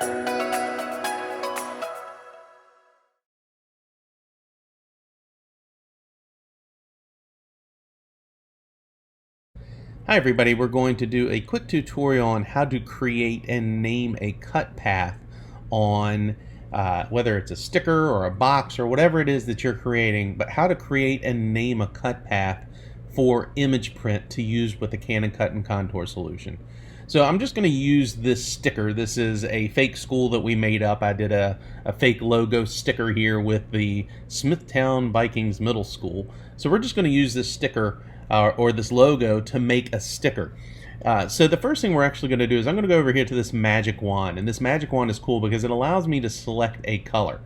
Hi everybody, we're going to do a quick tutorial on how to create and name a cut path on whether it's a sticker or a box or whatever it is that you're creating, but how to create and name a cut path for image print to use with the Canon Cut and Contour solution. So I'm just going to use this sticker. This is a fake school that we made up. I did a fake logo sticker here with the Smithtown Vikings Middle School. So we're just going to use this sticker or this logo to make a sticker. So the first thing we're actually going to do is I'm going to go over here to this magic wand, and this magic wand is cool because it allows me to select a color.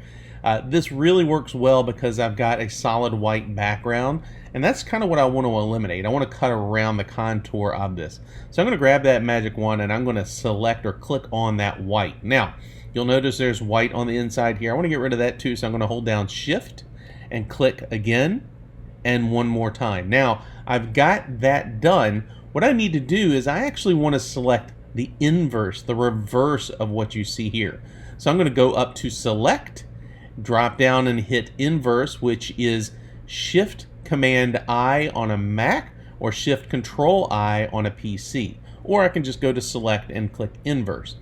This really works well because I've got a solid white background, and that's kind of what I want to eliminate. I want to cut around the contour of this. So I'm going to grab that magic wand and I'm going to select or click on that white. Now you'll notice there's white on the inside here. I want to get rid of that too, so I'm going to hold down Shift and click again and one more time. Now I've got that done. What I need to do is I actually want to select the inverse, the reverse of what you see here. So I'm going to go up to Select, drop down and hit Inverse, which is Shift Command I on a Mac or Shift Control I on a PC. Or I can just go to Select and click Inverse.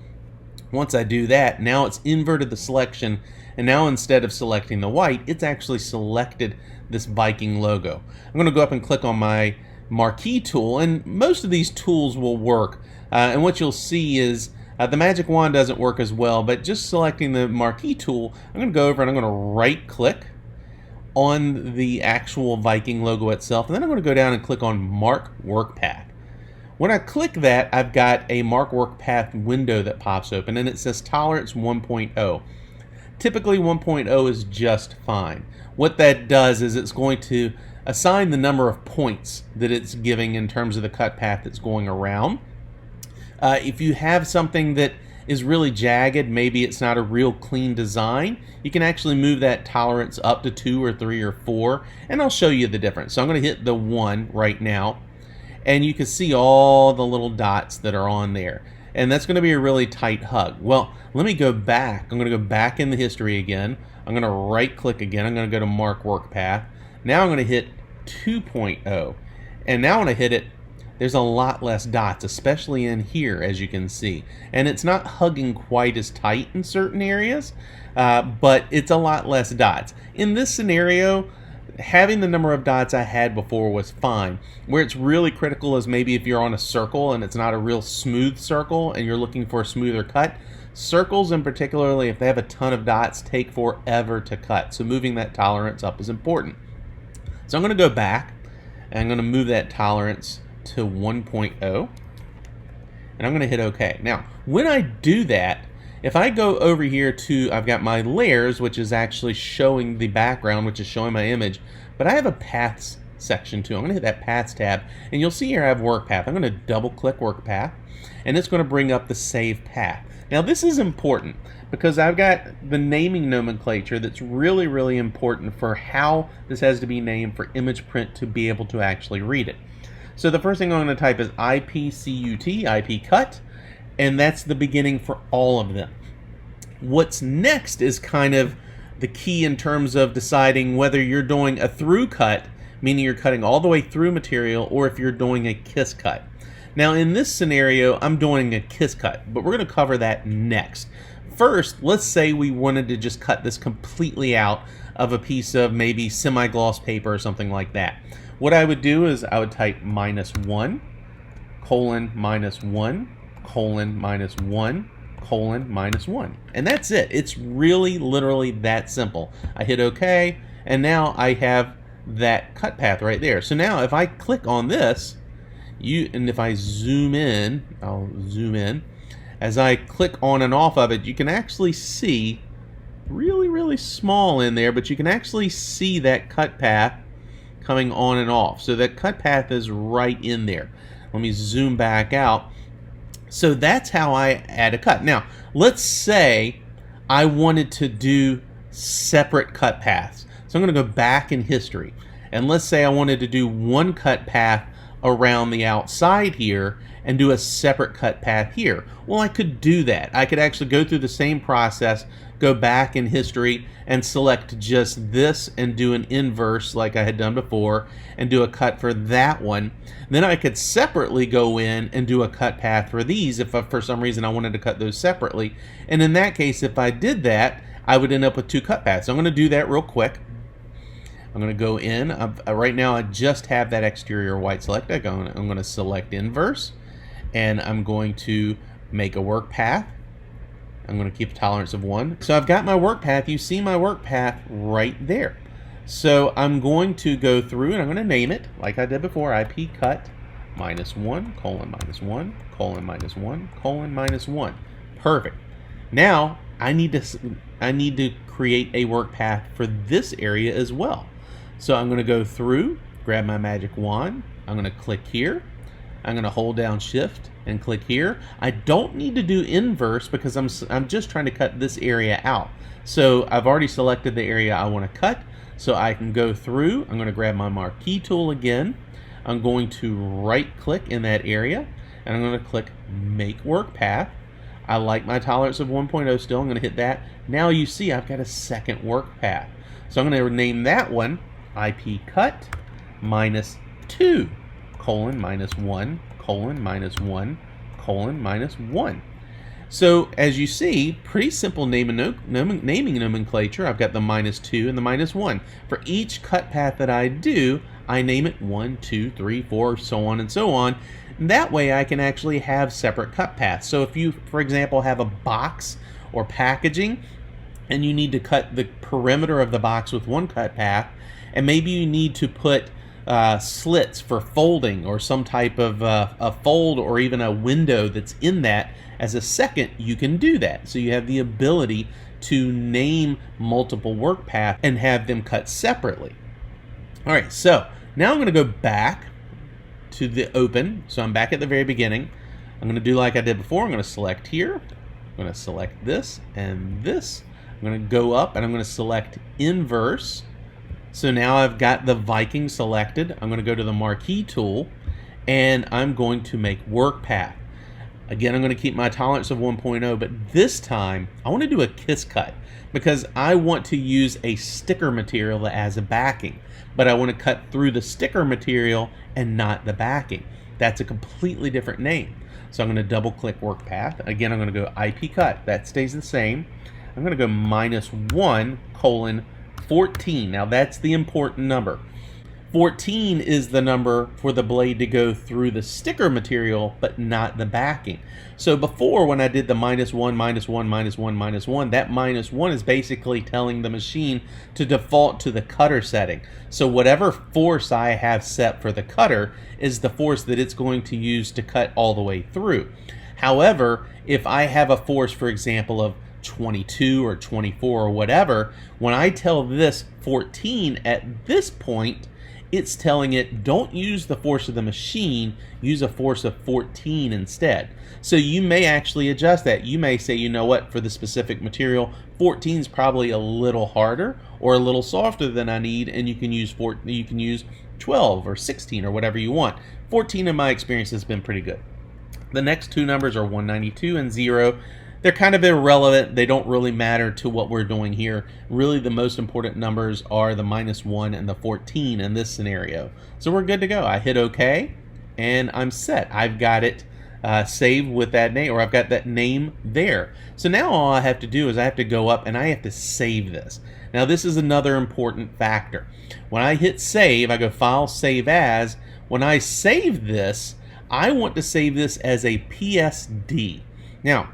Once I do that, now it's inverted the selection, and now instead of selecting the white, it's actually selected this Viking logo. I'm going to go up and click on my Marquee Tool, and most of these tools will work. And what you'll see is the magic wand doesn't work as well, but just selecting the Marquee Tool, I'm going to go over and I'm going to right click on the actual Viking logo itself, and then I'm going to go down and click on Mark Work Path. When I click that, I've got a Mark Work Path window that pops open, and it says Tolerance 1.0. Typically 1.0 is just fine. What that does is it's going to assign the number of points that it's giving in terms of the cut path that's going around. If you have something that is really jagged, maybe it's not a real clean design, you can actually move that tolerance up to 2 or 3 or 4, and I'll show you the difference. So I'm going to hit the 1 right now, and you can see all the little dots that are on there. And that's going to be a really tight hug. Well, let me go back. I'm going to go back in the history again. I'm going to right click again. I'm going to go to Mark Work Path. Now I'm going to hit 2.0. And now when I hit it, there's a lot less dots, especially in here, as you can see. And it's not hugging quite as tight in certain areas, but it's a lot less dots. In this scenario, having the number of dots I had before was fine. Where it's really critical is maybe if you're on a circle and it's not a real smooth circle and you're looking for a smoother cut. Circles in particularly, if they have a ton of dots, take forever to cut. So moving that tolerance up is important. So I'm going to go back and I'm going to move that tolerance to 1.0 and I'm going to hit OK. Now when I do that, if I go over here to, I've got my layers, which is actually showing the background, which is showing my image, but I have a paths section too. I'm going to hit that paths tab, and you'll see here I have work path. I'm going to double click work path, and it's going to bring up the save path. Now this is important because I've got the naming nomenclature that's really, really important for how this has to be named for image print to be able to actually read it. So the first thing I'm going to type is IPCUT, IP cut, and that's the beginning for all of them. What's next is kind of the key in terms of deciding whether you're doing a through cut, meaning you're cutting all the way through material, or if you're doing a kiss cut. Now in this scenario, I'm doing a kiss cut, but we're going to cover that next. First, let's say we wanted to just cut this completely out of a piece of maybe semi-gloss paper or something like that. What I would do is I would type -1, colon, -1, colon, -1, colon, -1. And that's it. It's really literally that simple. I hit OK, and now I have that cut path right there. So now if I click on this, and if I zoom in, I'll zoom in. As I click on and off of it, you can actually see really, really small in there, but you can actually see that cut path coming on and off. So that cut path is right in there. Let me zoom back out. So that's how I add a cut. Now, let's say I wanted to do separate cut paths. So I'm going to go back in history. And let's say I wanted to do one cut path around the outside here, and do a separate cut path here. Well, I could do that. I could actually go through the same process, go back in history and select just this and do an inverse like I had done before and do a cut for that one. Then I could separately go in and do a cut path for these if for some reason I wanted to cut those separately. And in that case, if I did that, I would end up with two cut paths. So I'm going to do that real quick. I'm going to go in. Right now I just have that exterior white select. I'm going to select inverse, and I'm going to make a work path. I'm going to keep a tolerance of 1. So I've got my work path. You see my work path right there. So I'm going to go through and I'm going to name it like I did before. IP cut -1, colon -1, colon -1, colon -1. Perfect. Now I need to create a work path for this area as well. So I'm going to go through, grab my magic wand. I'm going to click here. I'm going to hold down shift and click here. I don't need to do inverse because I'm just trying to cut this area out. So I've already selected the area I want to cut, so I can go through. I'm going to grab my Marquee Tool again. I'm going to right click in that area and I'm going to click make work path. I like my tolerance of 1.0 still. I'm going to hit that. Now you see I've got a second work path. So I'm going to name that one IP cut -2, colon -1, colon -1, colon -1. So as you see, pretty simple naming nomenclature. I've got the -2 and the -1. For each cut path that I do, I name it 1, 2, 3, 4, so on and so on. And that way I can actually have separate cut paths. So if you, for example, have a box or packaging and you need to cut the perimeter of the box with one cut path, and maybe you need to put slits for folding or some type of a fold or even a window that's in that as a second, you can do that. So you have the ability to name multiple work paths and have them cut separately. All right, so now I'm going to go back to the open. So I'm back at the very beginning. I'm going to do like I did before. I'm going to select here. I'm going to select this and this. I'm going to go up and I'm going to select inverse. So now I've got the Viking selected. I'm going to go to the Marquee Tool and I'm going to make work path. Again, I'm going to keep my tolerance of 1.0, but this time I want to do a kiss cut because I want to use a sticker material as a backing, but I want to cut through the sticker material and not the backing. That's a completely different name. So I'm going to double click work path. Again, I'm going to go IP cut. That stays the same. I'm going to go -1, colon 14. Now that's the important number. 14 is the number for the blade to go through the sticker material, but not the backing. So before, when I did the -1, -1, -1, -1, that -1 is basically telling the machine to default to the cutter setting. So whatever force I have set for the cutter is the force that it's going to use to cut all the way through. However, if I have a force, for example, of 22 or 24 or whatever, when I tell this 14 at this point, it's telling it don't use the force of the machine, use a force of 14 instead. So you may actually adjust that. You may say, you know what, for the specific material, 14 is probably a little harder or a little softer than I need, and you can use 12 or 16 or whatever you want. 14 in my experience has been pretty good. The next two numbers are 192 and 0. They're kind of irrelevant. They don't really matter to what we're doing here. Really, the most important numbers are the -1 and the 14 in this scenario. So we're good to go. I hit OK, and I'm set. I've got it saved with that name, or I've got that name there. So now all I have to do is I have to go up and I have to save this. Now this is another important factor. When I hit save, I go File, Save As. When I save this, I want to save this as a PSD. Now,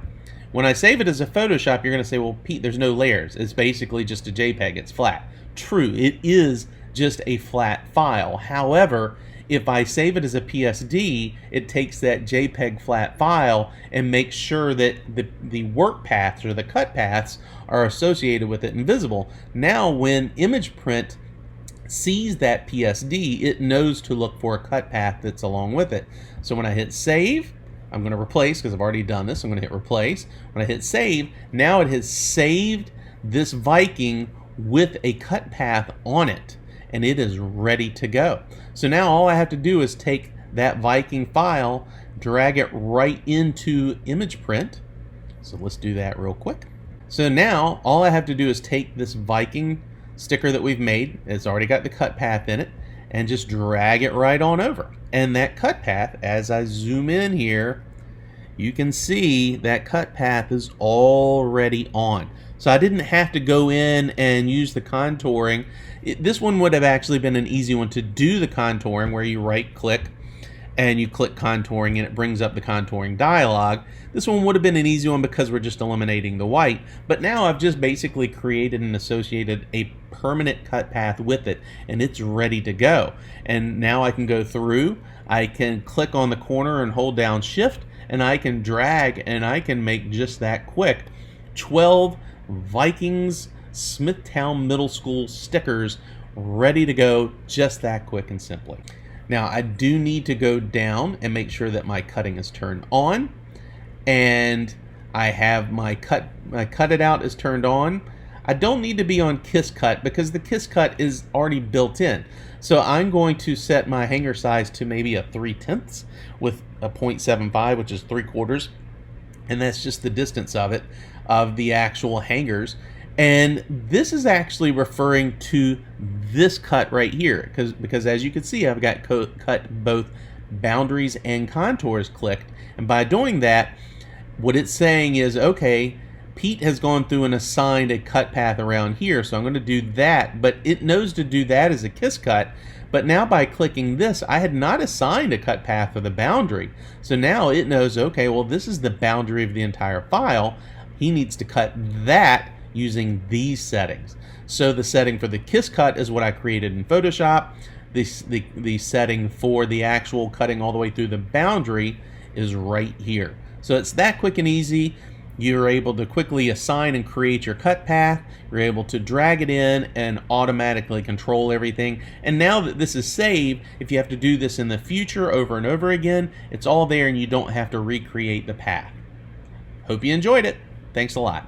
when I save it as a Photoshop, you're going to say, well, Pete, there's no layers. It's basically just a JPEG. It's flat. True, it is just a flat file. However, if I save it as a PSD, it takes that JPEG flat file and makes sure that the work paths or the cut paths are associated with it and visible. Now, when ImagePrint sees that PSD, it knows to look for a cut path that's along with it. So when I hit save, I'm going to replace because I've already done this. I'm going to hit replace. When I hit save, now it has saved this Viking with a cut path on it, and it is ready to go. So now all I have to do is take that Viking file, drag it right into image print. So let's do that real quick. So now all I have to do is take this Viking sticker that we've made, it's already got the cut path in it, and just drag it right on over. And that cut path, as I zoom in here, you can see that cut path is already on. So I didn't have to go in and use the contouring. This one would have actually been an easy one to do the contouring, where you right click and you click contouring and it brings up the contouring dialog. This one would have been an easy one because we're just eliminating the white, but now I've just basically created and associated a permanent cut path with it, and it's ready to go. And now I can go through, I can click on the corner and hold down shift, and I can drag and I can make just that quick 12 Vikings Smithtown Middle School stickers ready to go, just that quick and simply. Now I do need to go down and make sure that my cutting is turned on, and I have my cut it out is turned on. I don't need to be on Kiss Cut because the Kiss Cut is already built in. So I'm going to set my hanger size to maybe a 3/10 with a 0.75, which is 3/4, and that's just the distance of it, of the actual hangers. And this is actually referring to this cut right here, because as you can see, I've got cut both boundaries and contours clicked. And by doing that, what it's saying is, okay, Pete has gone through and assigned a cut path around here, so I'm going to do that, but it knows to do that as a kiss cut. But now by clicking this, I had not assigned a cut path for the boundary. So now it knows, okay, well, this is the boundary of the entire file. He needs to cut that using these settings. So the setting for the kiss cut is what I created in Photoshop. The setting for the actual cutting all the way through the boundary is right here. So it's that quick and easy. You're able to quickly assign and create your cut path. You're able to drag it in and automatically control everything. And now that this is saved, if you have to do this in the future over and over again, it's all there and you don't have to recreate the path. Hope you enjoyed it. Thanks a lot.